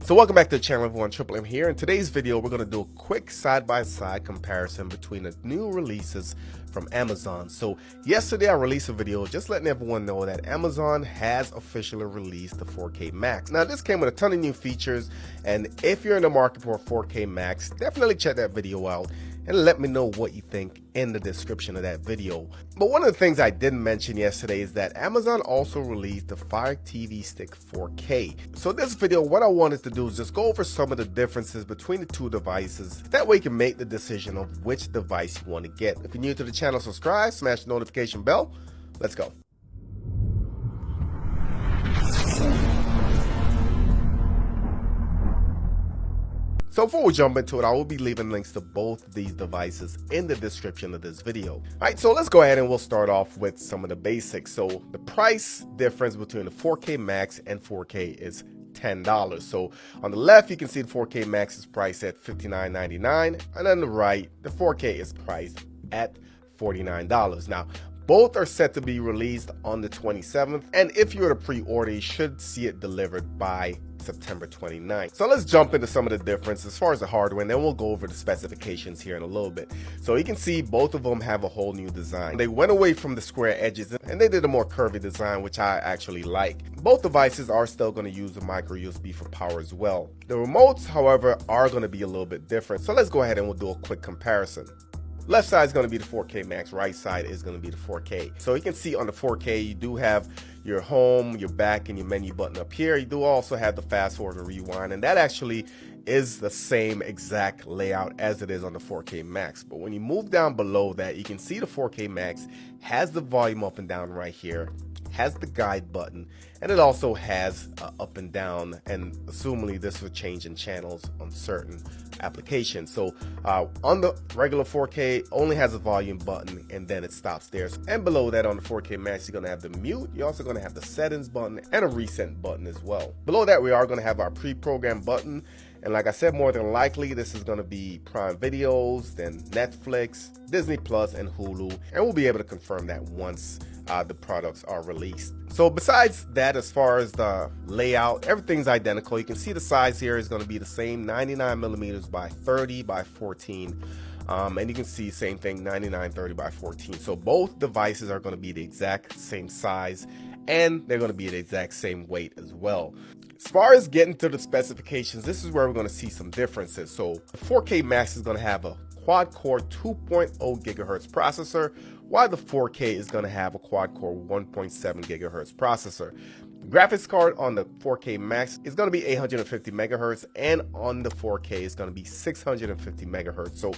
So welcome back to the channel, everyone. Triple M here. In today's video, we're going to do a quick side-by-side comparison between the new releases from Amazon. So yesterday I released a video just letting everyone know that Amazon has officially released the 4K Max. Now this came with a ton of new features, and if you're in the market for a 4K Max, definitely check that video out and let me know what you think in the description of that video. But one of the things I didn't mention yesterday is that Amazon also released the Fire TV Stick 4K. So this video, what I wanted to do is just go over some of the differences between the two devices. That way you can make the decision of which device you want to get. If you're new to the channel, subscribe, smash the notification bell. Let's go. So before we jump into it, I will be leaving links to both of these devices in the description of this video. All right, so let's go ahead and we'll start off with some of the basics. So the price difference between the 4K Max and 4K is $10. So on the left, you can see the 4K Max is priced at $59.99, and on the right, the 4K is priced at $49. Now, both are set to be released on the 27th, and if you're to pre-order, you should see it delivered by September 29th. So let's jump into some of the difference as far as the hardware, and then we'll go over the specifications here in a little bit. So you can see both of them have a whole new design. They went away from the square edges and they did a more curvy design, which I actually like. Both devices are still going to use a micro USB for power as well. The remotes, however, are going to be a little bit different. So let's go ahead and we'll do a quick comparison. Left side is going to be the 4K Max, right side is going to be the 4K. So you can see on the 4K, you do have your home, your back, and your menu button up here. You do also have the fast forward and rewind, and that actually is the same exact layout as it is on the 4K Max. But when you move down below that, you can see the 4K Max has the volume up and down right here, has the guide button, and it also has up and down, and assumably this will change in channels on certain applications. So on the regular 4K only has a volume button and then it stops there. And below that on the 4K Max, you're going to have the mute, you're also going to have the settings button and a reset button as well. Below that, we are going to have our pre-programmed button, and like I said, more than likely this is going to be Prime Videos, then Netflix, Disney Plus, and Hulu, and we'll be able to confirm that once the products are released. So besides that, as far as the layout, everything's identical. You can see the size here is going to be the same, 99 millimeters by 30 by 14. And you can see same thing, 99/30 by 14. So both devices are going to be the exact same size, and they're going to be the exact same weight as well. As far as getting to the specifications, this is where we're going to see some differences. So the 4K Max is going to have a quad-core 2.0 gigahertz processor, while the 4K is going to have a quad-core 1.7 gigahertz processor. The graphics card on the 4K Max is going to be 850 megahertz, and on the 4K is going to be 650 megahertz. So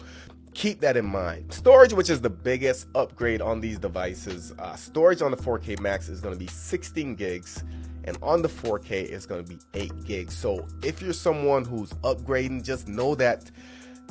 keep that in mind. Storage, which is the biggest upgrade on these devices, storage on the 4K Max is going to be 16 gigs, and on the 4K is going to be 8 gigs. So if you're someone who's upgrading, just know that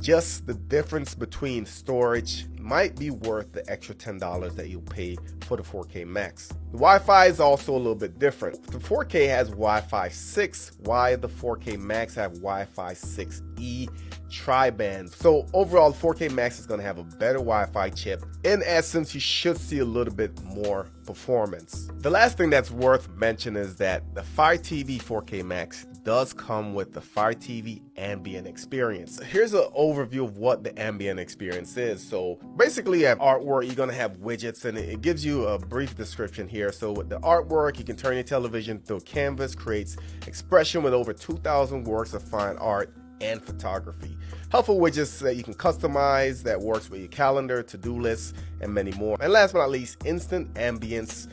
just the difference between storage might be worth the extra $10 that you'll pay for the 4K Max. The Wi-Fi is also a little bit different. The 4K has Wi-Fi 6, while the 4K Max have Wi-Fi 6E tri-band. So overall, the 4K Max is going to have a better Wi-Fi chip. In essence, you should see a little bit more performance. The last thing that's worth mentioning is that the Fire TV 4K Max does come with the Fire TV ambient experience. Here's an overview of what the ambient experience is. So basically you have artwork, you're going to have widgets, and it gives you a brief description here. So with the artwork, you can turn your television to a canvas, creates expression with over 2,000 works of fine art and photography. Helpful widgets that you can customize that works with your calendar, to-do lists, and many more. And last but not least, instant ambience.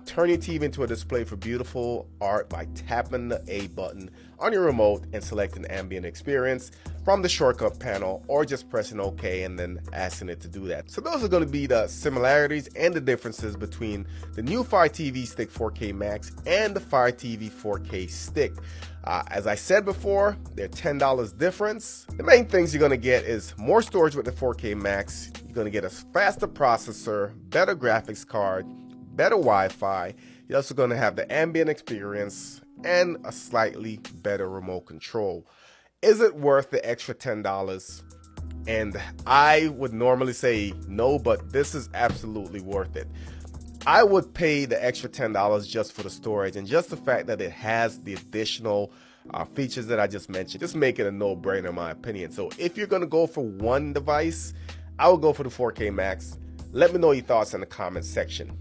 Turn your TV into a display for beautiful art by tapping the A button on your remote and selecting ambient experience from the shortcut panel, or just pressing OK and then asking it to do that. So those are going to be the similarities and the differences between the new Fire TV Stick 4K Max and the Fire TV 4K Stick. As I said before, they're $10 difference. The main things you're going to get is more storage with the 4K Max. You're going to get a faster processor, better graphics card, better Wi-Fi. You're also going to have the ambient experience and a slightly better remote control. Is it worth the extra $10? And I would normally say no, but this is absolutely worth it. I would pay the extra $10 just for the storage and just the fact that it has the additional features that I just mentioned. Just make it a no-brainer in my opinion. So if you're gonna go for one device, I would go for the 4K Max. Let me know your thoughts in the comments section.